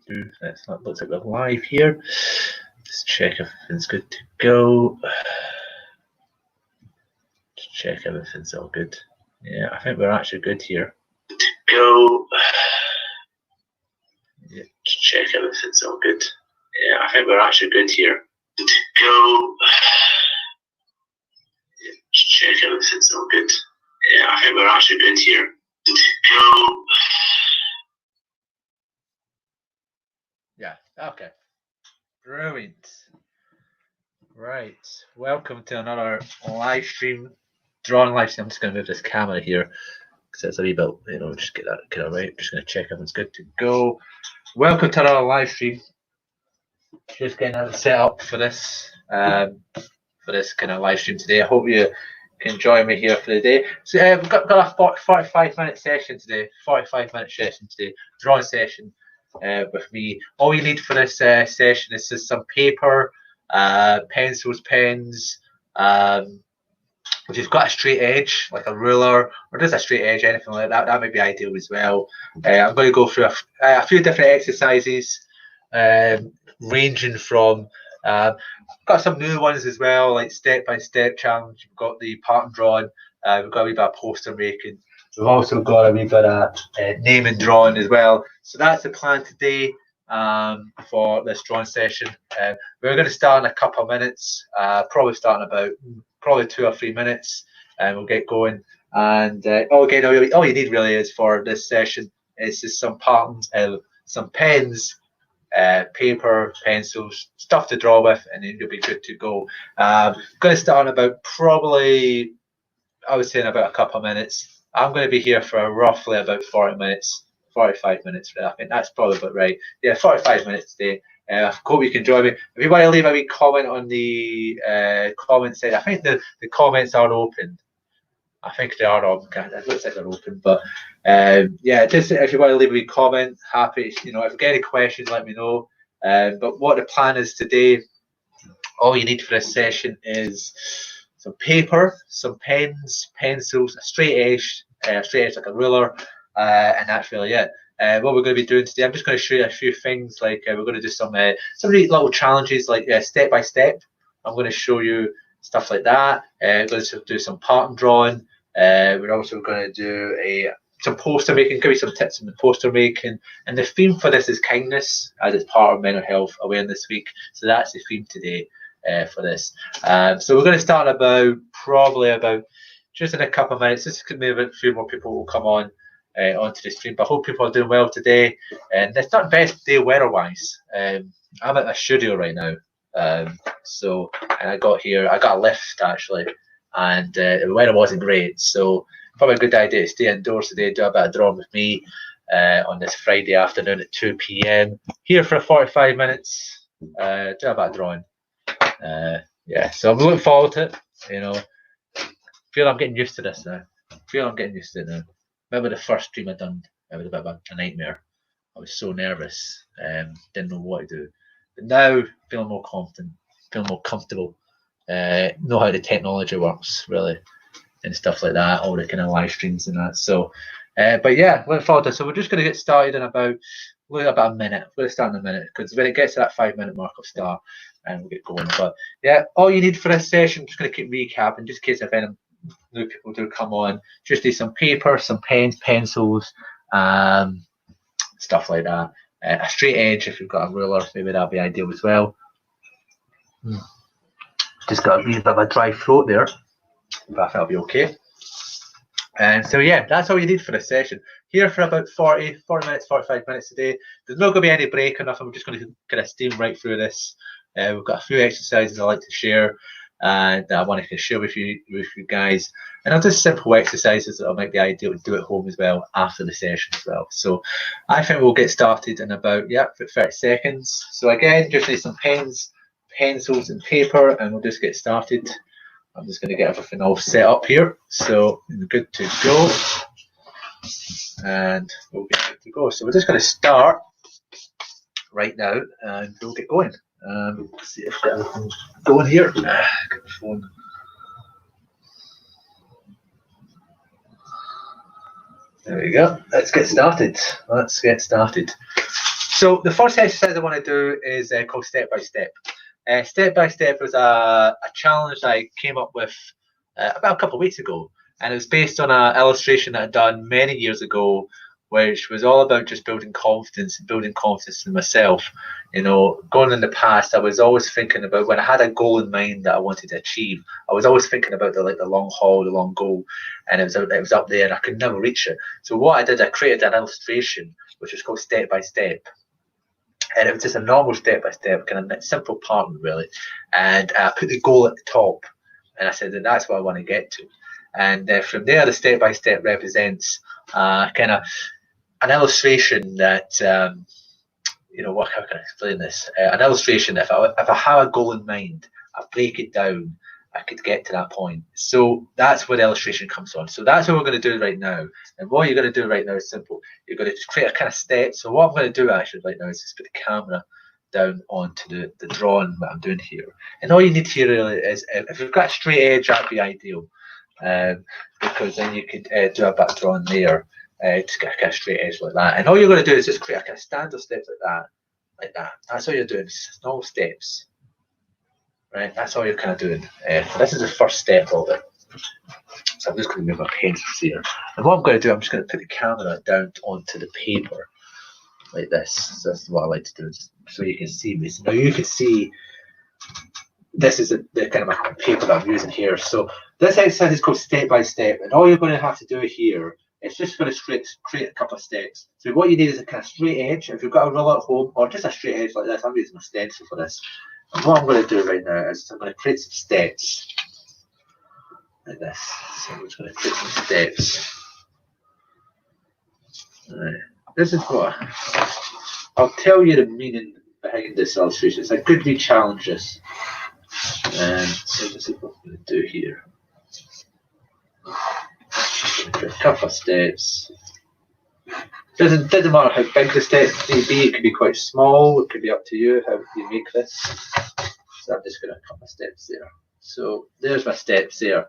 Looks like we're live here. Just check if everything's good to go. Just check everything's all good. Yeah, I think we're actually good here. Go. Yeah, just check everything's all good. Yeah, I think we're actually good here. Go. Yeah, just check everything's all good. Yeah, I think we're actually good here. Go. Yeah, okay. Brilliant. Right, welcome to another live stream, drawing live stream. I'm just going to move this camera here because it's a wee bit, just get that kind of right. Just going to check everything's good to go. Welcome to another live stream. Just getting everything set up for this kind of live stream today. I hope you can join me here for the day. So we've got a 45-minute session today. 45-minute session today, drawing session with me. All you need for this session is just some paper, pencils, pens. If you've got a straight edge, like a ruler, or just a straight edge, anything like that, that might be ideal as well. I'm going to go through a few different exercises, ranging from, got some new ones as well, like step-by-step challenge. We've got the pattern drawing, we've got a wee bit of poster making. We've also got a wee bit of name and drawing as well. So that's the plan today for this drawing session. We're going to start in a couple of minutes, probably starting about 2 or 3 minutes, and we'll get going. And all you need really is for this session is just some patterns, some pens, paper, pencils, stuff to draw with, and then you'll be good to go. Going to start in about probably, I would say in about a couple of minutes. I'm going to be here for roughly about 40 minutes, 45 minutes. I think that's probably about right. Yeah, 45 minutes today. I hope you can join me. If you want to leave a wee comment on the comment section, I think the comments are open. I think they are open. It looks like they're open, but yeah, just if you want to leave a wee comment, happy. If you get any questions, let me know. But what the plan is today, all you need for this session is some paper, some pens, pencils, a straight edge like a ruler, and that's really it. What we're going to be doing today, I'm just going to show you a few things. Like we're going to do some little challenges, like step by step. I'm going to show you stuff like that. We're going to do some pattern drawing. We're also going to do some poster making, give you some tips on the poster making. And the theme for this is kindness, as it's part of Mental Health Awareness Week. So that's the theme today for this. So we're going to start probably about just in a couple of minutes. Just maybe a few more people will come on onto the stream. But I hope people are doing well today. And it's not the best day weather-wise. I'm at my studio right now. And I got a lift actually, and the weather wasn't great. So probably a good idea to stay indoors today, do a bit of drawing with me on this Friday afternoon at 2 p.m. Here for 45 minutes, do a bit of drawing. Yeah, so I'm looking forward to it. Feel I'm getting used to this now. Remember the first stream I done? It was a bit of a nightmare. I was so nervous, didn't know what to do. But now, feeling more confident, feeling more comfortable, know how the technology works really, and stuff like that. All the kind of live streams and that. So, but yeah, looking forward to it. So we're just going to get started in about a minute. We're going to start in a minute because when it gets to that 5-minute mark, I'll start and we'll get going. But yeah, all you need for this session, I'm just going to keep recapping, just in case if any new people do come on. Just need some paper, some pens, pencils, stuff like that. A straight edge, if you've got a ruler, maybe that'd be ideal as well. Just got a wee bit of a dry throat there, but I think I'll be okay. And so yeah, that's all you need for this session. Here for about 40 minutes, 45 minutes today. There's not going to be any break or nothing. We're just going to kind of steam right through this. We've got a few exercises I like to share, and I want to share with you guys. And I'll do simple exercises that'll make the ideal to do at home as well after the session as well. So I think we'll get started in about 30 seconds. So again, just need some pens, pencils, and paper, and we'll just get started. I'm just going to get everything all set up here. So we're good to go, and we'll get good to go. So we're just going to start right now, and we'll get going. Let's see if I've got everything going here. Get the phone. There we go. Let's get started. So the first exercise I want to do is called Step by Step. Step by Step was a challenge I came up with about a couple of weeks ago, and it was based on an illustration that I'd done many years ago, which was all about just building confidence in myself. You know, going in the past, I was always thinking about when I had a goal in mind that I wanted to achieve. I was always thinking about the long haul, the long goal, and it was up there, and I could never reach it. So what I did, I created an illustration which was called Step by Step, and it was just a normal step by step, kind of simple pattern really. And I put the goal at the top, and I said that that's what I want to get to. And from there, the step by step represents kind of an illustration that you know, how can I explain this? An illustration. If I have a goal in mind, I break it down, I could get to that point. So that's where the illustration comes on. So that's what we're going to do right now. And what you're going to do right now is simple. You're going to just create a kind of step. So what I'm going to do actually right now is just put the camera down onto the drawing that I'm doing here. And all you need here really is, if you've got a straight edge, that'd be ideal. Because then you could do a back drawing there. Just get a kind of straight edge like that. And all you're going to do is just create a kind of standard step like that. That's all you're doing, small steps. Right, that's all you're kind of doing. So this is the first step of it. So I'm just going to move my pencils here. And what I'm going to do, I'm just going to put the camera down onto the paper like this. So that's what I like to do, so you can see me. So now you can see this is the kind of paper that I'm using here. So this exercise is called Step by Step, and all you're going to have to do here is just going to create a couple of steps. So what you need is a kind of straight edge. If you've got a ruler at home, or just a straight edge like this, I'm using a stencil for this. And what I'm going to do right now is I'm going to create some steps like this. So I'm just going to create some steps. Right. This is what I'll tell you the meaning behind this illustration. It's a good wee challenge. And so this is what I'm going to do here. A couple of steps. Doesn't matter how big the steps may be. It could be quite small. It could be up to you how you make this. So I'm just going to cut my steps there. So there's my steps there.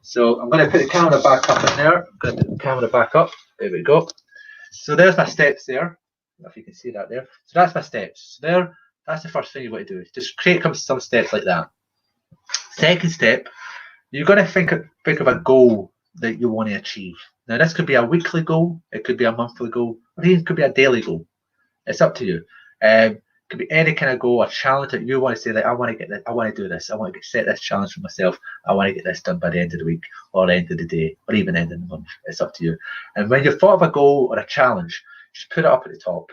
So I'm going to put the camera back up in there. I'm going to put the camera back up. There we go. So there's my steps there. I don't know if you can see that there. So that's my steps. So there, that's the first thing you want to do. Just create some steps like that. Second step, you're going to think of a goal that you want to achieve. Now this could be a weekly goal, it could be a monthly goal, or even it could be a daily goal. It's up to you. It could be any kind of goal, a challenge that you want to say that I want to get this, I want to do this, I want to set this challenge for myself, I want to get this done by the end of the week, or the end of the day, or even the end of the month. It's up to you. And when you've thought of a goal or a challenge, just put it up at the top.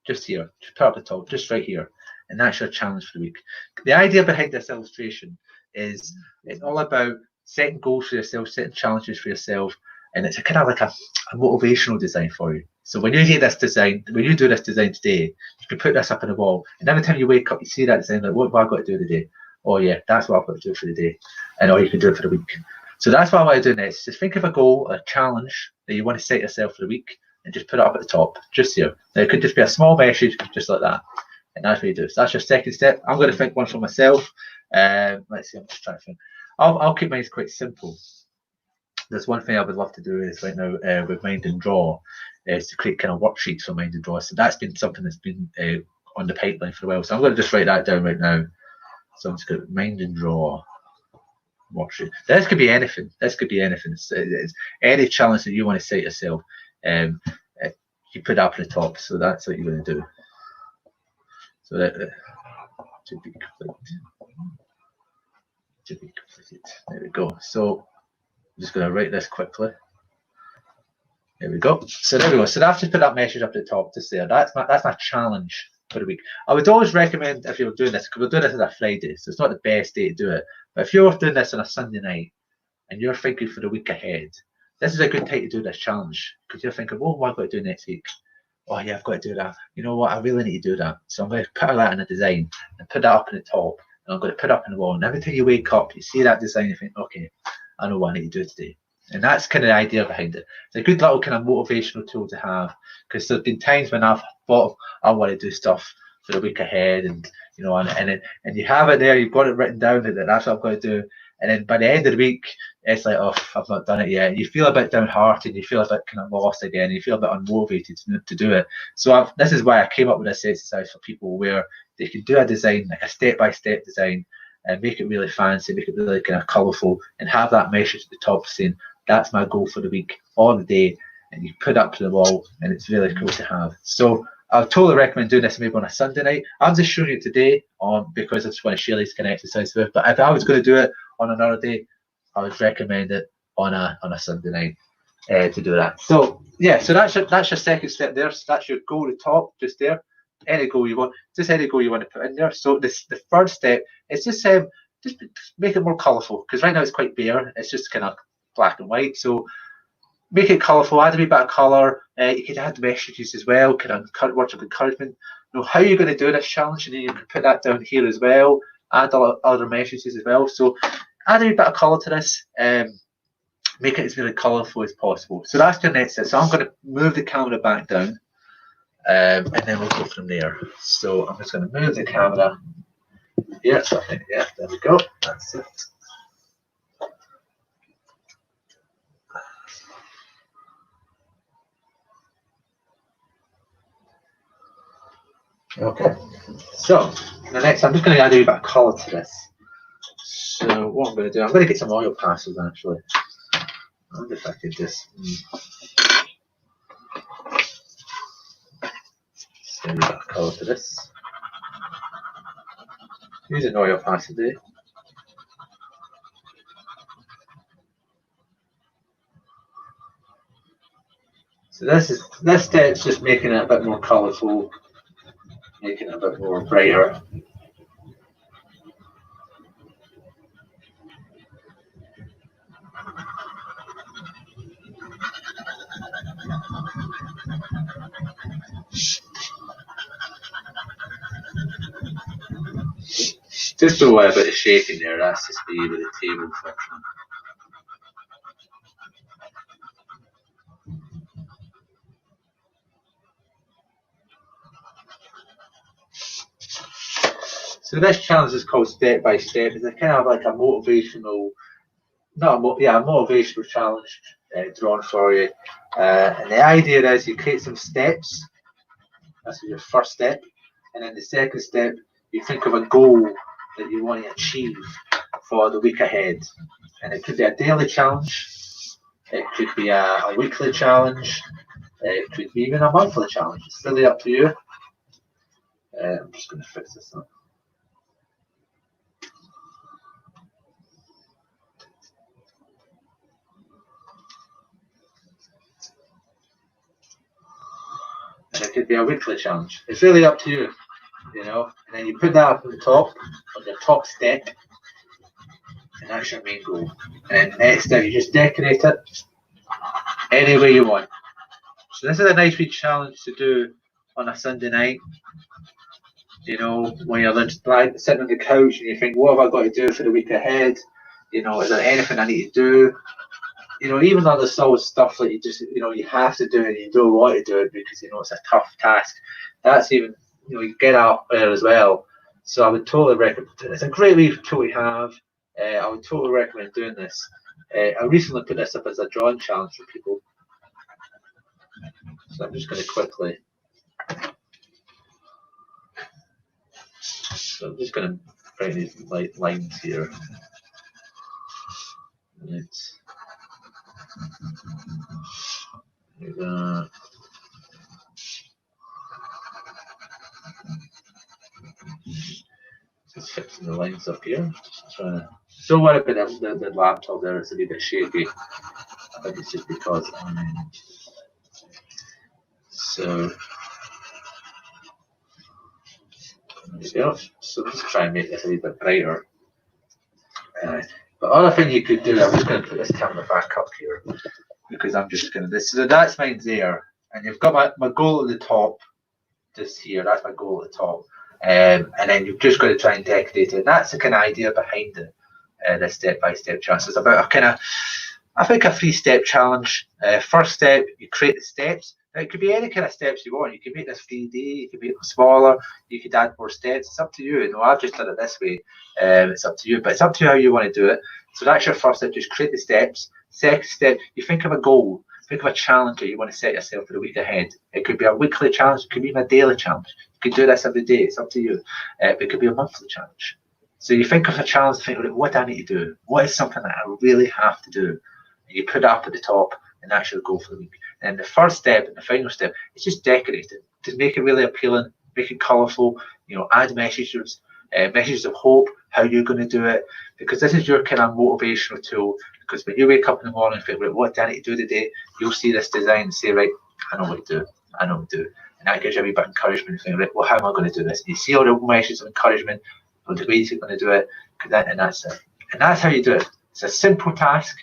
Just here. Just put it up at the top, just right here. And that's your challenge for the week. The idea behind this illustration is it's all about setting goals for yourself, setting challenges for yourself, and it's a kind of like a motivational design for you. So when you do this design today, you can put this up on the wall, and every time you wake up, you see that design, like, what have I got to do today? Oh yeah, that's what I've got to do for the day, and or you can do it for the week. So that's what I want to do next. Just think of a goal, a challenge that you want to set yourself for the week, and just put it up at the top, just here. Now it could just be a small message, just like that, and that's what you do. So that's your second step. I'm going to think one for myself. Let's see. I'm just trying to think. I'll keep mine quite simple. There's one thing I would love to do is right now with Mind and Draw is to create kind of worksheets for Mind and Draw. So that's been something that's been on the pipeline for a while. So I'm going to just write that down right now. So I'm just going to Mind and Draw worksheet. This could be anything. This could be anything. It's any challenge that you want to set yourself. You put up at the top. So that's what you're going to do. So that should be complete. Should be completed. There we go. So I'm just going to write this quickly. There we go. So there we go. So I've just put that message up at the top just there. That's my challenge for the week. I would always recommend, if you're doing this, because we're doing this on a Friday, so it's not the best day to do it. But if you're doing this on a Sunday night and you're thinking for the week ahead, this is a good time to do this challenge, because you're thinking, well, what have I got to do next week? Oh yeah, I've got to do that. You know what? I really need to do that. So I'm going to put that in a design and put that up in the top, and I'm going to put it up on the wall. And every time you wake up, you see that design, you think, okay, I know what I need to do today. And that's kind of the idea behind it. It's a good little kind of motivational tool to have, because there's been times when I've thought, I want to do stuff for the week ahead, and you know, and you have it there, you've got it written down that that's what I've got to do, And then by the end of the week, it's like, oh, I've not done it yet. You feel a bit downhearted, you feel a bit kind of lost again, you feel a bit unmotivated to do it. So this is why I came up with this exercise for people where they can do a design, like a step-by-step design, and make it really fancy, make it really kind of colourful, and have that message at the top saying, that's my goal for the week or the day, and you put it up to the wall, and it's really cool to have. So I would totally recommend doing this maybe on a Sunday night. I'm just showing you today because I just want to share these kind of exercises with. But if I was going to do it on another day, I would recommend it on a Sunday night to do that. So yeah, so that's your second step there. So that's your goal at the top, just there. Any goal you want, just any goal you want to put in there. So the third step is just make it more colourful, because right now it's quite bare. It's just kind of black and white. So make it colourful, add a wee bit of colour. You can add messages as well, kind of words of encouragement. You know how you're going to do this challenge, and you can put that down here as well. Add other messages as well. So add a wee bit of colour to this. Make it as really colourful as possible. So that's your next step. So I'm going to move the camera back down, and then we'll go from there. So I'm just going to move the camera here. So I think, yeah, there we go. That's it. Okay, so the next, I'm just going to add a bit of colour to this. So what I'm going to do, I'm going to get some oil pastels actually. I wonder if I could just add a bit of colour to this. Use an oil pastel today. So this step's just making it a bit more colourful, making it a bit more brighter. Just a bit of shaking there, that's just me with the table function. So this challenge is called Step by Step. It's kind of like a motivational, motivational challenge drawn for you. And the idea is you create some steps. That's your first step. And then the second step, you think of a goal that you want to achieve for the week ahead. And it could be a daily challenge. It could be a weekly challenge. It could be even a monthly challenge. It's really up to you. I'm just going to fix this up. And it could be a weekly challenge. It's really up to you, you know. And then you put that up at the top, on the top step, and that's your main goal. And then the next step, you just decorate it any way you want. So this is a nice wee challenge to do on a Sunday night. You know, when you're just sitting on the couch and you think, what have I got to do for the week ahead? You know, is there anything I need to do? You know, even though there's still stuff that you have to do and you don't want to do it because, it's a tough task. That's even, you get out there as well. So I would totally recommend it. It's a great wee tool to have. I would totally recommend doing this. I recently put this up as a drawing challenge for people. So I'm just going to quickly. So I'm just going to write these lines here. Let's do that. Just fixing the lines up here. Just trying to. Don't worry about the laptop there, it's a bit shaky. I think it's just because. So there you go. So let's try and make this a little bit brighter. But other thing you could do, I'm just going to put this camera back up here because I'm just going to so that's mine there, and you've got my goal at the top, just here. That's my goal at the top, and then you've just got to try and decorate it. And that's the kind of idea behind it. This step-by-step challenge. It's about a 3-step challenge. First step, you create the steps. Now, it could be any kind of steps you want. You can make this 3D, you can make it smaller, you could add more steps. It's up to you. You know, I've just done it this way. It's up to you, but it's up to you how you want to do it. So that's your first step. Just create the steps. Second step, you think of a goal. Think of a challenge that you want to set yourself for the week ahead. It could be a weekly challenge. It could be a daily challenge. You can do this every day. It's up to you. It could be a monthly challenge. So you think of a challenge, think, what do I need to do? What is something that I really have to do? And you put it up at the top, and that's your goal for the week. And the first step and the final step is just decorate it. Just make it really appealing, make it colourful. You know, add messages of hope, how you're going to do it, because this is your kind of motivational tool. Because when you wake up in the morning and think, right, what do I need to do today? You'll see this design and say, right, I know what to do. I know what to do. And that gives you a wee bit of encouragement and think, right, well, how am I going to do this? And you see all the messages of encouragement, or the ways you're going to do it, and that's it. And that's how you do it. It's a simple task,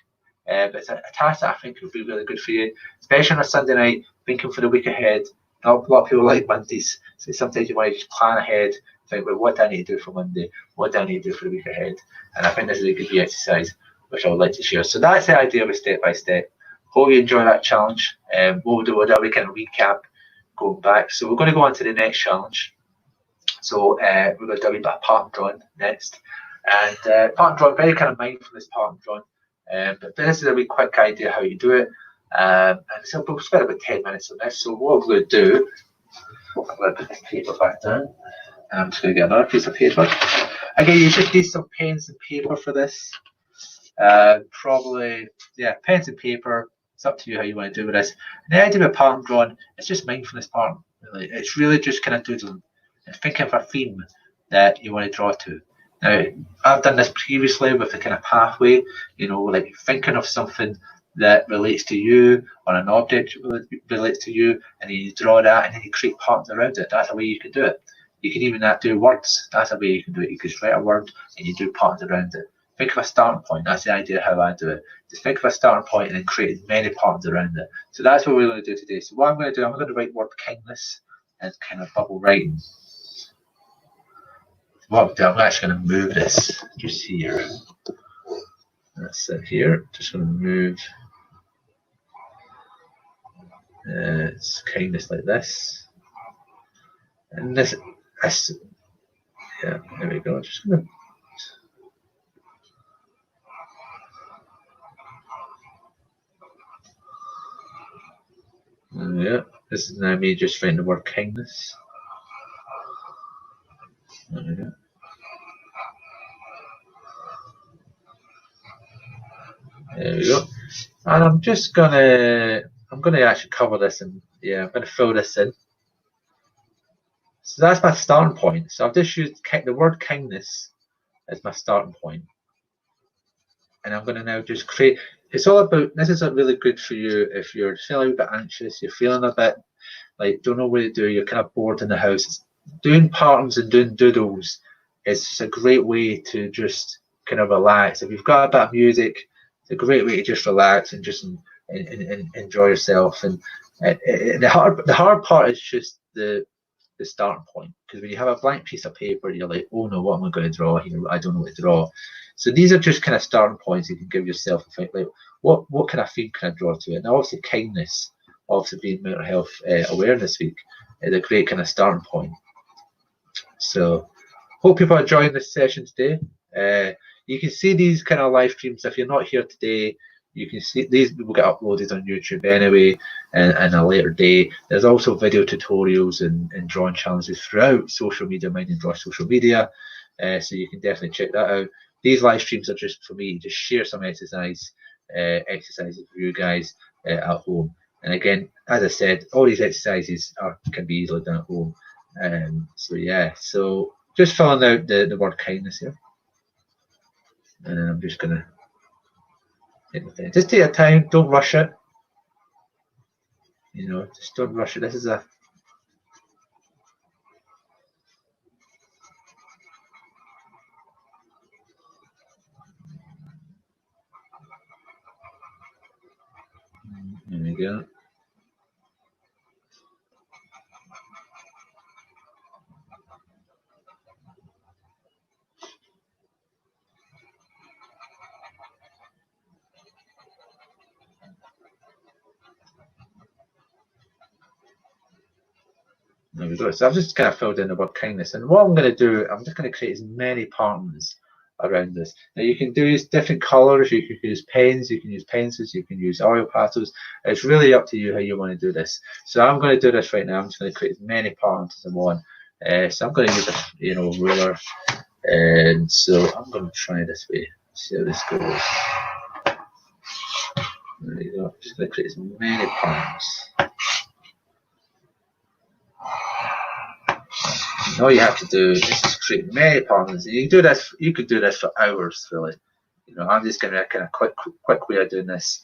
but it's a task that I think will be really good for you, especially on a Sunday night, thinking for the week ahead. A lot of people like Mondays, so sometimes you want to just plan ahead, think, well, what do I need to do for Monday? What do I need to do for the week ahead? And I think this is a good exercise, which I would like to share. So that's the idea of a step by step. Hope you enjoy that challenge. We'll do a kind of recap going back. So we're going to go on to the next challenge. So we're going to do a bit of pattern drawing next. And pattern drawing, very kind of mindfulness pattern drawing. But this is a really quick idea how you do it. And so we'll spend about 10 minutes on this. So what I'm going to do, I'm going to put this paper back down. And I'm just going to get another piece of paper. Again, you just need some pens and paper for this. Probably, yeah, pens and paper. It's up to you how you want to do with this. And the idea of pattern drawing, it's just mindfulness pattern. Really, it's really just kind of doodling and thinking of a theme that you want to draw to. Now, I've done this previously with the kind of pathway. You know, like thinking of something that relates to you, or an object relates to you, and then you draw that, and then you create patterns around it. That's a way you can do it. You can even do words. That's a way you can do it. You can just write a word and you do patterns around it. Think of a starting point. That's the idea of how I do it. Just think of a starting point and then create many patterns around it. So that's what we're going to do today. So what I'm going to do, I'm going to write the word kindness and kind of bubble writing. What I'm doing, I'm actually going to move this just here. That's it here. Just going to move it's kindness like this. And this, yeah, there we go. Just going to yeah, this is now me just writing the word kindness. There we go. There we go. And I'm gonna actually cover this and yeah, I'm gonna fill this in. So that's my starting point. So I've just used the word kindness as my starting point. And I'm gonna now just create, it's all about, this is really good for you if you're feeling a bit anxious, you're feeling a bit like don't know what to do, you're kind of bored in the house. Doing patterns and doing doodles is a great way to just kind of relax. If you've got a bit of music, it's a great way to just relax and just and enjoy yourself. And the hard part is just the starting point, because when you have a blank piece of paper, you're like, oh no, what am I going to draw here? I don't know what to draw. So these are just kind of starting points you can give yourself and think, like, what kind of theme can I draw to it? And obviously kindness, obviously being mental health awareness week, is a great kind of starting point. So hope people are enjoying this session today. You can see these kind of live streams. If you're not here today, you can see these will get uploaded on YouTube anyway, and a later day. There's also video tutorials and drawing challenges throughout social media, Mind and Draw social media. So you can definitely check that out. These live streams are just for me to just share some exercises for you guys at home. And again, as I said, all these exercises can be easily done at home. So yeah, so just filling out the word kindness here. And then I'm just gonna just take your time, don't rush it. You know, just don't rush it. This is a there we go. There we go. So I've just kind of filled in the word kindness. And what I'm going to do, I'm just going to create as many patterns around this. Now you can do different colors, you can use pens, you can use pencils, you can use oil pastels. It's really up to you how you want to do this. So I'm going to do this right now. I'm just going to create as many patterns as I want. So I'm going to use a ruler, and so I'm going to try this way. See how this goes. There you go. I'm just going to create as many patterns. All you have to do is just create many patterns. You can do this. You could do this for hours, really. I'm just going to kind of quick way of doing this,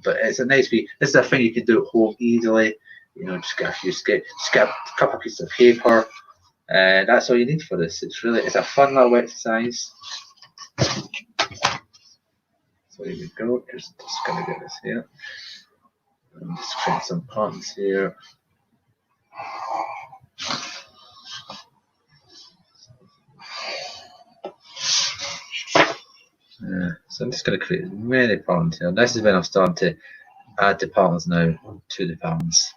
but it's a nice way. This is a thing you can do at home easily. Just get a couple of pieces of paper, and that's all you need for this. It's a fun little exercise. So here we go. Just going to get this here. I'm just create some patterns here. So I'm just going to create as many patterns here. This is when I'm starting to add the patterns now to the patterns.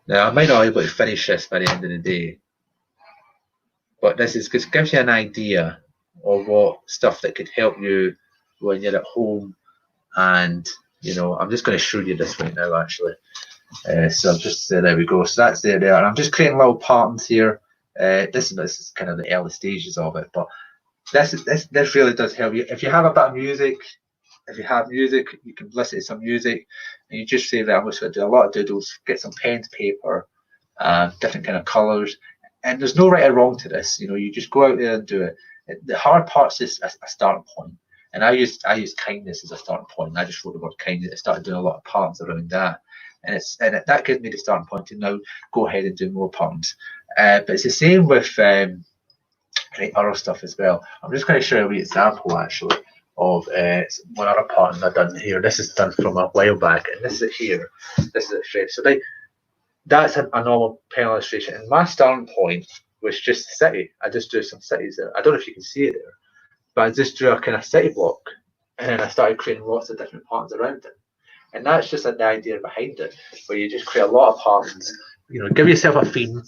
Now I might not be able to finish this by the end of the day, but this gives you an idea of what stuff that could help you when you're at home. And I'm just going to show you this right now actually. So I'm just there we go. So that's there, and I'm just creating little patterns here. This is kind of the early stages of it, but this really does help you. If you have a bit of music, if you have music, you can listen to some music, and you just say that I'm just going to do a lot of doodles. Get some pen, paper, different kind of colours, and there's no right or wrong to this. You just go out there and do it. The hard part's just a starting point, and I used kindness as a starting point. And I just wrote the word kindness. I started doing a lot of patterns around that, and that gives me the starting point to now go ahead and do more patterns. But it's the same with other stuff as well. I'm just going to show you an example actually of one other pattern I've done here. This is done from a while back, and this is it here. This is it straight. So that's a normal pen illustration, and my starting point was just a city. I just drew some cities there. I don't know if you can see it there, but I just drew a kind of city block, and then I started creating lots of different patterns around it. And that's just the idea behind it, where you just create a lot of patterns. Give yourself a theme.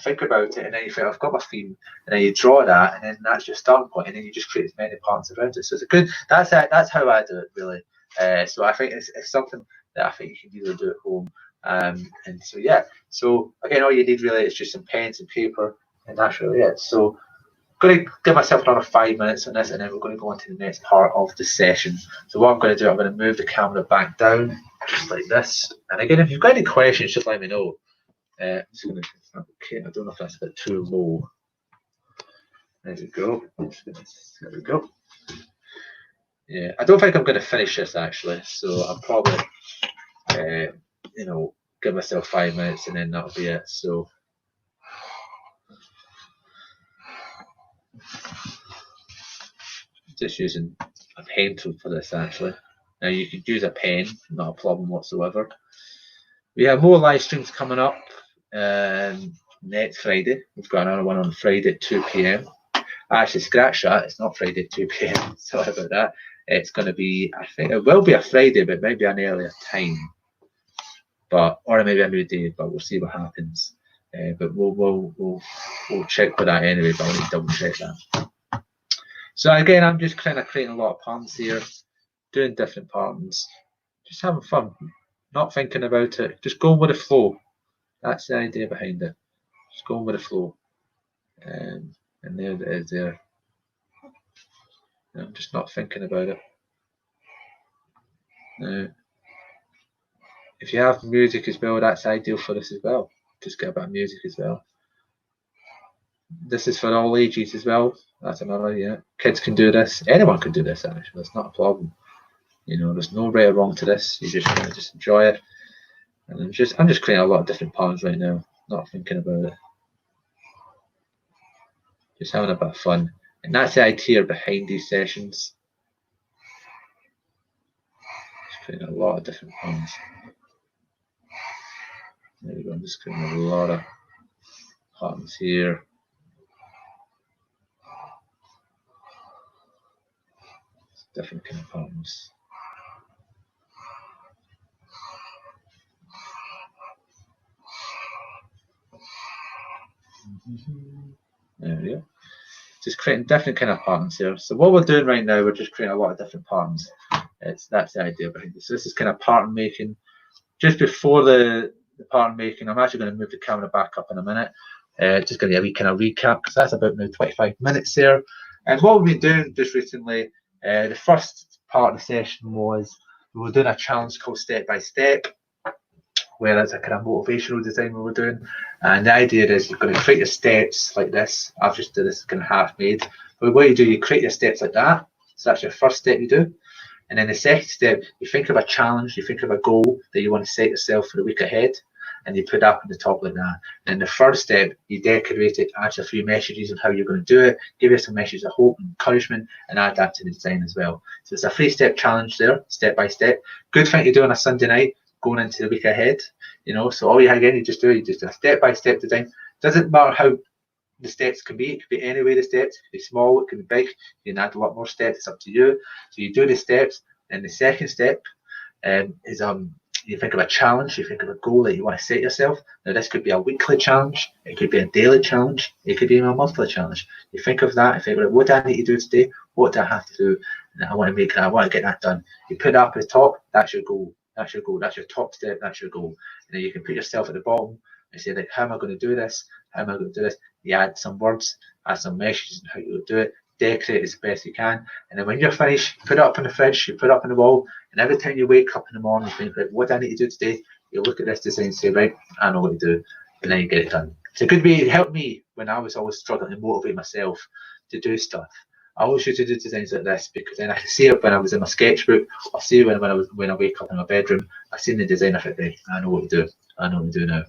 Think about it, and then you think, I've got my theme, and then you draw that, and then that's your starting point, and then you just create as many patterns around it. So it's a good. That's how I do it, really. So I think it's something that I think you can either do at home. And so yeah. So again, all you need really is just some pens and paper, and that's really it. So I'm going to give myself another 5 minutes on this, and then we're going to go on to the next part of the session. So what I'm going to do, I'm going to move the camera back down, just like this. And again, if you've got any questions, just let me know. I'm just going to, okay, I don't know if that's a bit too low. There we go. There we go. Yeah, I don't think I'm going to finish this actually, so I'll probably, give myself 5 minutes, and then that'll be it. So. Just using a pen tool for this actually. Now you could use a pen, not a problem whatsoever. We have more live streams coming up next Friday. We've got another one on Friday at 2 p.m. Actually, scratch that. It's not Friday at 2 p.m. Sorry about that. It's going to be, I think it will be a Friday, but maybe an earlier time. Or maybe a new day, but we'll see what happens. But we'll check for that anyway, but I'll need to double check that. So again, I'm just kind of creating a lot of patterns here, doing different patterns, just having fun, not thinking about it, just going with the flow. That's the idea behind it. Just going with the flow. And there it is there. And I'm just not thinking about it. Now, if you have music as well, that's ideal for this as well. Just get a bit of music as well. This is for all ages as well. That's another, yeah. Kids can do this. Anyone can do this actually. It's not a problem. There's no right or wrong to this. You just enjoy it. And I'm just creating a lot of different patterns right now. Not thinking about it. Just having a bit of fun. And that's the idea behind these sessions. Just creating a lot of different patterns. There we go. I'm just creating a lot of patterns here. Different kind of patterns. There we go. Just creating different kind of patterns here. So what we're doing right now, we're just creating a lot of different patterns. That's the idea behind this. So this is kind of pattern making. Just before the pattern making, I'm actually going to move the camera back up in a minute. Just going to do a wee kind of recap because that's about now 25 minutes there. And what we've been doing just recently, the first part of the session was we were doing a challenge called Step by Step, where it's a kind of motivational design we were doing. And the idea is you're going to create your steps like this. I've just done this kind of half made. But what you do, you create your steps like that. So that's your first step you do. And then the second step, you think of a challenge, you think of a goal that you want to set yourself for the week ahead, and you put that up on the top like that. And then the third step, you decorate it, add a few messages on how you're going to do it, give you some messages of hope and encouragement, and add that to the design as well. So it's a 3-step challenge there, step by step. Good thing to do on a Sunday night, going into the week ahead. You know, so all you just do a step by step design. Doesn't matter how the steps can be. It could be any way the steps. It could be small. It could be big. You can add a lot more steps. It's up to you. So you do the steps, and the second step is you think of a challenge. You think of a goal that you want to set yourself. Now this could be a weekly challenge. It could be a daily challenge. It could be a monthly challenge. You think of that. You think, what do I need to do today? What do I have to do? And I want to get that done. You put it up at the top. That's your goal. That's your goal. That's your top step. That's your goal. And then you can put yourself at the bottom and say, like, how am I going to do this? How am I going to do this? You add some words, add some messages on how you do it, decorate as best you can. And then when you're finished, you put it up on the fridge, you put it up on the wall. And every time you wake up in the morning, you think, right, what do I need to do today? You look at this design and say, right, I know what to do. And then you get it done. It's a good way. It helped me when I was always struggling to motivate myself to do stuff. I always used to do designs like this because then I could see it when I was in my sketchbook. I'll see it when I wake up in my bedroom. I've seen the design of it. Right, I know what to do. I know what to do now.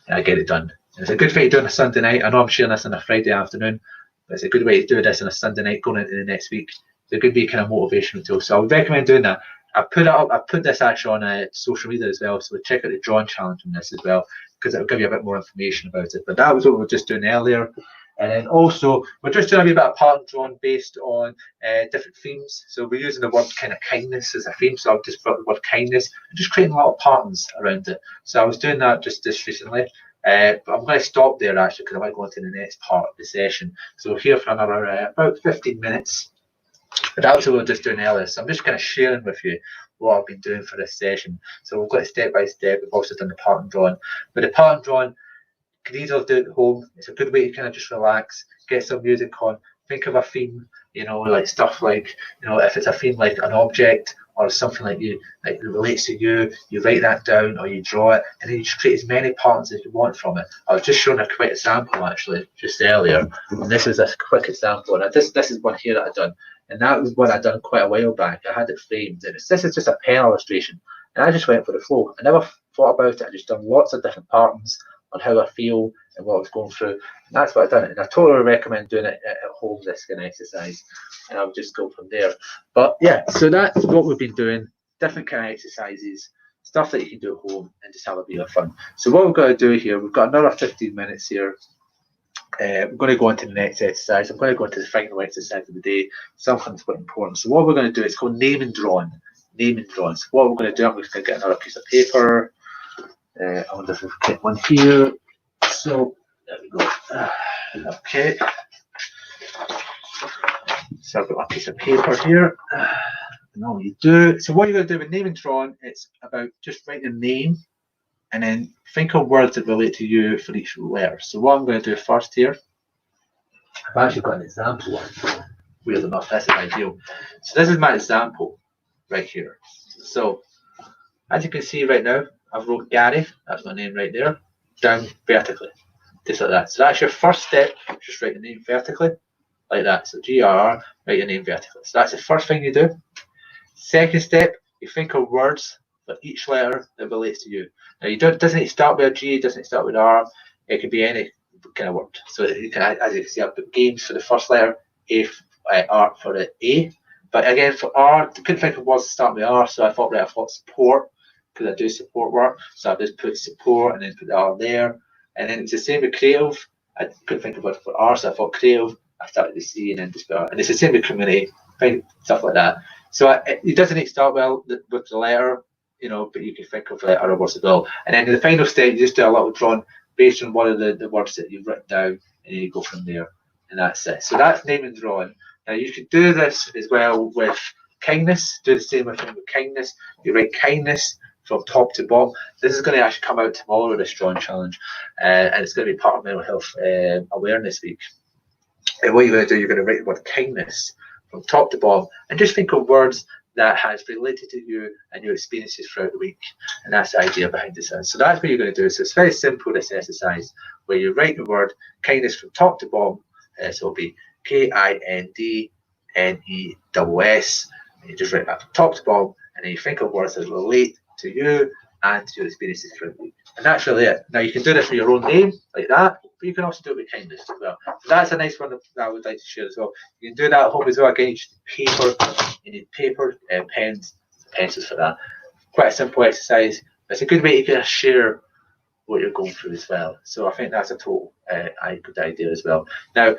And I get it done. And it's a good thing to do on a Sunday night. I know I'm sharing this on a Friday afternoon, but it's a good way to do this on a Sunday night going into the next week. It's a good be kind of motivational tool. So I would recommend doing that. I put it up. I put this actually on social media as well. So check out the drawing challenge on this as well because it'll give you a bit more information about it. But that was what we were just doing earlier. And then also, we're just doing a wee bit of pattern drawing based on different themes. So we're using the word kind of kindness as a theme. So I've just put the word kindness and just creating a lot of patterns around it. So I was doing that just recently. But I'm going to stop there actually because I might go on to the next part of the session. So we're here for another about 15 minutes. But that's what we were just doing earlier. So I'm just kind of sharing with you what I've been doing for this session. So we've got it step by step. We've also done the pattern drawing. But the pattern drawing, you can easily do it at home. It's a good way to kind of just relax, get some music on, think of a theme, you know, like stuff like, you know, if it's a theme like an object or something like it relates to you, you write that down or you draw it, and then you just create as many patterns as you want from it. I was just showing a quick example actually just earlier, and this is a quick example. And this is one here that I've done, and that was one I'd done quite a while back. I had it framed, and this is just a pen illustration, and I just went for the flow. I never thought about it. I just done lots of different patterns on how I feel and what I was going through, and that's what I've done. And I totally recommend doing it at home, this kind of exercise, and I'll just go from there. But yeah, so that's what we've been doing, different kind of exercises, stuff that you can do at home and just have a bit of fun. So what we've got to do here, we've got another 15 minutes here. I'm going to go into the next exercise. I'm going to go into the final exercise of the day, something that's quite important. So what we're going to do is called name and drawing. Name and drawing. So what we're going to do, I'm just going to get another piece of paper. I wonder if we can get one here. So there we go. Okay. So I've got a piece of paper here. And all you do. So what you're going to do with name and drawing, it's about just writing a name and then think of words that relate to you for each letter. So what I'm going to do first here, I've actually got an example one. Weird enough, this is ideal. So this is my example right here. So as you can see right now, I've wrote Gary, that's my name right there, down vertically, just like that. So that's your first step, just write the name vertically, like that. So GRR, write your name vertically. So that's the first thing you do. Second step, you think of words for each letter that relates to you. Now it doesn't need to start with a G, it doesn't need to start with an R, it could be any kind of word. So you can, as you can see, I've put games for the first letter, R for the A. But again, for R, I couldn't think of words to start with R, so I thought, right, I thought support, because I do support work, so I just put support and then put the R there. And then it's the same with creative. I couldn't think of it for R, so I thought creative. I started with C and then just put R. And it's the same with community, stuff like that. So it doesn't need to start well with the letter, you know, but you can think of other words as well. And then in the final stage, you just do a little drawing based on one of the words that you've written down and you go from there, and that's it. So that's name and drawing. Now you could do this as well with kindness. Do the same thing with kindness. You write kindness from top to bottom. This is going to actually come out tomorrow, this drawing challenge, and it's going to be part of Mental Health Awareness Week. And what you're going to do, you're going to write the word kindness from top to bottom, and just think of words that has related to you and your experiences throughout the week. And that's the idea behind this. So that's what you're going to do. So it's very simple, this exercise, where you write the word kindness from top to bottom. So it'll be KINDNESS. And you just write that from top to bottom, and then you think of words that relate to you and to your experiences throughout the week. And that's really it. Now you can do this for your own name, like that, but you can also do it with kindness as well. So that's a nice one that I would like to share as well. You can do that at home as well. Again, you need paper, pens, pencils for that. Quite a simple exercise, but it's a good way to kind of share what you're going through as well. So I think that's a total good idea as well. Now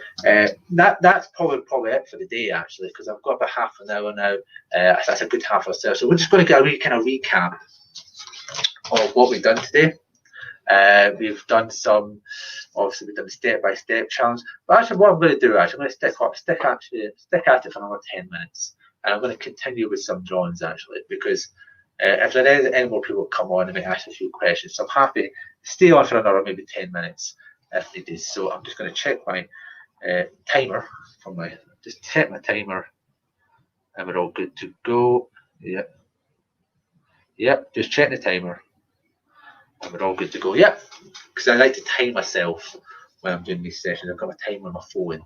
that's probably it for the day, actually, because I've got about half an hour now. That's a good half hour. So we're just going to get a wee kind of recap of what we've done today. We've done obviously we've done the step-by-step challenge. But actually what I'm going to do, I'm going to stick at it for another 10 minutes. And I'm going to continue with some drawings, actually, because if there is any more people come on and may ask a few questions, so I'm happy to stay on for another maybe 10 minutes if needed. So I'm just going to check my timer just set my timer, and we're all good to go. Yep, just check the timer. And we're all good to go. Yep, because I like to time myself when I'm doing these sessions. I've got my timer on my phone.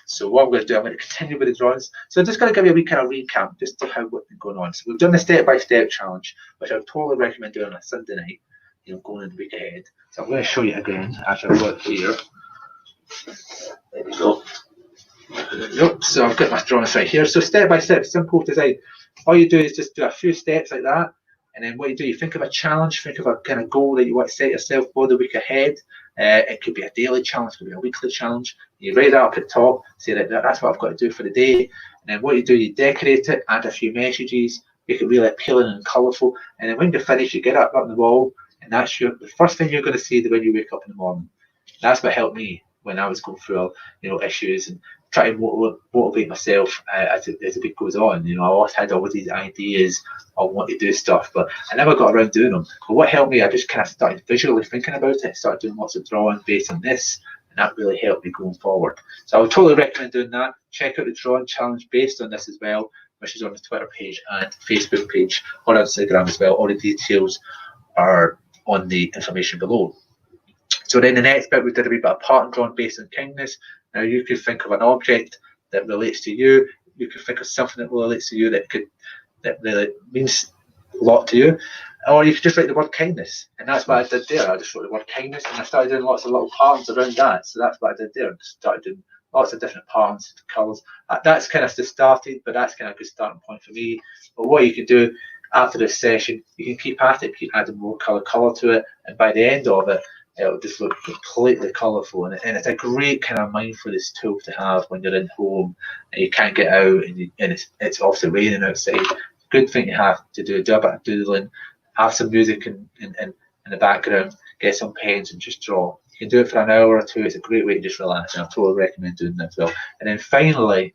So what I'm going to do, I'm going to continue with the drawings. So I'm just going to give you a wee kind of recap just to how what's been going on. So we've done the step-by-step challenge, which I would totally recommend doing on a Sunday night, going in the week ahead. So I'm going to show you again. Actually, I've got it here. There we go. Yep. So I've got my drawings right here. So step-by-step, simple design. All you do is just do a few steps like that. And then what you do, you think of a challenge, think of a kind of goal that you want to set yourself for the week ahead. It could be a daily challenge, it could be a weekly challenge. You write that up at the top, say that that's what I've got to do for the day. And then what you do, you decorate it, add a few messages, make it really appealing and colourful. And then when you're finished, you get up on the wall, and that's the first thing you're going to see when you wake up in the morning. That's what helped me when I was going through issues and try to motivate myself as the week goes on. I always had all these ideas on what to do stuff, but I never got around doing them. But what helped me, I just kind of started visually thinking about it, started doing lots of drawing based on this, and that really helped me going forward. So I would totally recommend doing that. Check out the drawing challenge based on this as well, which is on the Twitter page and Facebook page, or Instagram as well. All the details are on the information below. So then the next bit, we did a wee bit of pattern drawing based on kindness. Now you could think of an object that relates to you. You could think of something that relates to you that really means a lot to you. Or you could just write the word kindness. And that's what I did there. I just wrote the word kindness, and I started doing lots of little patterns around that. So that's what I did there. I started doing lots of different patterns, colours. That's kind of just started, but that's kind of a good starting point for me. But what you can do after this session, you can keep at it, keep adding more colour to it, and by the end of it, it'll just look completely colourful, and it's a great kind of mindfulness tool to have when you're in home and you can't get out, and it's obviously raining outside. Good thing to have to do a bit of doodling, have some music in the background, get some pens and just draw. You can do it for an hour or two. It's a great way to just relax, and I totally recommend doing that as well. And then finally,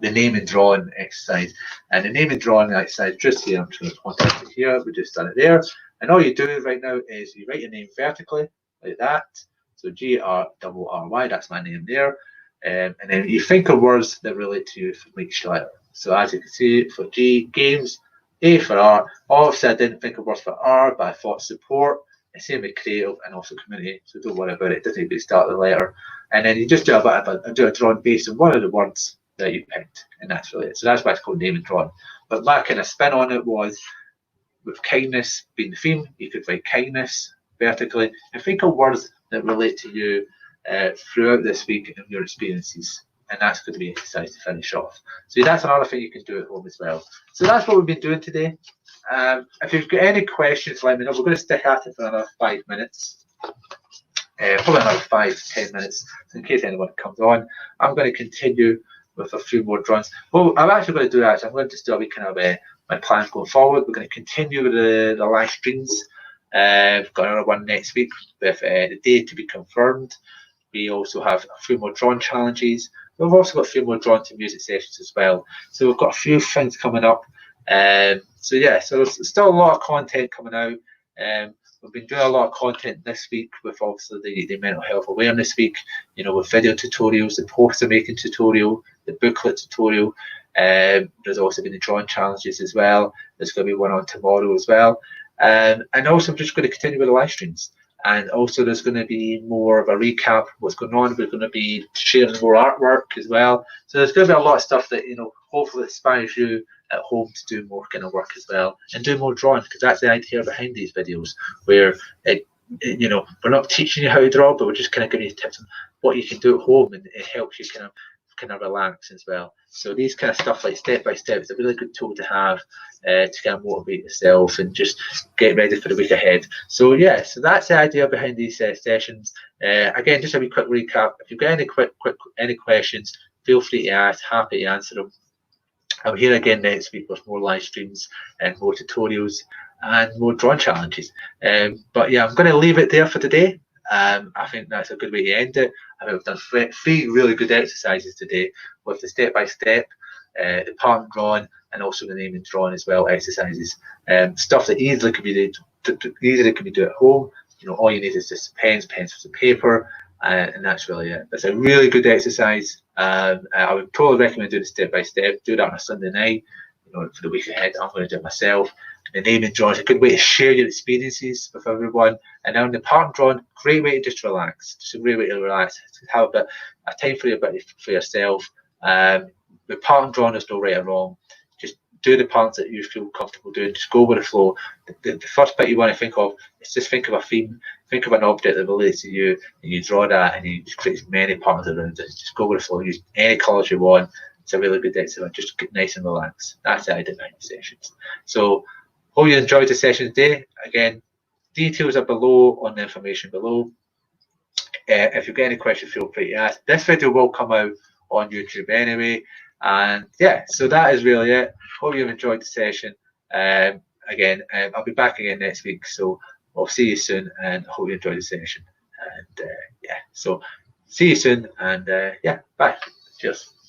the name and drawing exercise. And the name and drawing exercise just here, I'm just going to point it here, we just done it there. And all you do right now is you write your name vertically, like that. So GRRY, that's my name there. And then you think of words that relate to you from each letter. So as you can see, for G, games, A for art. Obviously, I didn't think of words for R, but I thought support. And same with creative and also community. So don't worry about it. It doesn't even start the letter. And then you just do a drawing based on one of the words that you picked, and that's really it. So that's why it's called name and drawing. But my kind of spin on it was, with kindness being the theme, you could write kindness vertically and think of words that relate to you throughout this week and your experiences. And that's going to be an exercise to finish off. So that's another thing you can do at home as well. So that's what we've been doing today. If you've got any questions, let me know. We're going to stick at it for another 5 minutes. Probably another 5 to 10 minutes. So in case anyone comes on, I'm going to continue with a few more drawings. Well, I'm actually going to do that. I'm going to just do a wee kind of my plans going forward. We're going to continue with the live streams. We've got another one next week with the day to be confirmed. We also have a few more drawn challenges. We've also got a few more drawn to music sessions as well. So we've got a few things coming up. So yeah, so there's still a lot of content coming out. We've been doing a lot of content this week with obviously the mental health awareness week, with video tutorials, the poster making tutorial, the booklet tutorial. There's also been the drawing challenges as well. There's going to be one on tomorrow as well. And also I'm just going to continue with the live streams. And also there's going to be more of a recap of what's going on. We're going to be sharing more artwork as well. So there's going to be a lot of stuff that, hopefully inspires you at home to do more kind of work as well and do more drawing, because that's the idea behind these videos, where we're not teaching you how to draw, but we're just kind of giving you tips on what you can do at home, and it helps you kind of relax as well. So these kind of stuff like step by step is a really good tool to have to kind of motivate yourself and just get ready for the week ahead. So yeah, so that's the idea behind these sessions. Again, just a wee quick recap. If you've got any questions, feel free to ask. Happy to answer them. I'm here again next week with more live streams and more tutorials and more drawing challenges. But yeah, I'm going to leave it there for today. I think that's a good way to end it. I think we've done three really good exercises today with the step-by-step, the pattern drawing, and also the name and drawing as well exercises. Stuff that easily can be done at home. All you need is just pens, pencils, and paper, and that's really it. That's a really good exercise. I would totally recommend doing it step by step. Do that on a Sunday night. For the week ahead, I'm going to do it myself. The name and drawing is a good way to share your experiences with everyone. And then the pattern drawing, great way to just relax. Just a great way to relax. To have a time for yourself. The pattern drawing is no right or wrong. Just do the patterns that you feel comfortable doing. Just go with the flow. The first bit you want to think of is just think of a theme. Think of an object that relates to you, and you draw that, and you just create as many patterns around it. Just go with the flow. Use any colours you want. It's a really good exercise. Just get nice and relaxed. That's the idea behind the sessions. So, hope you enjoyed the session today. Again, details are below on the information below. If you've got any questions, feel free to ask. This video will come out on YouTube anyway. And yeah, so that is really it. Hope you've enjoyed the session. Again, I'll be back again next week. So I'll see you soon, and hope you enjoyed the session. And yeah, so see you soon, and yeah, bye. Cheers.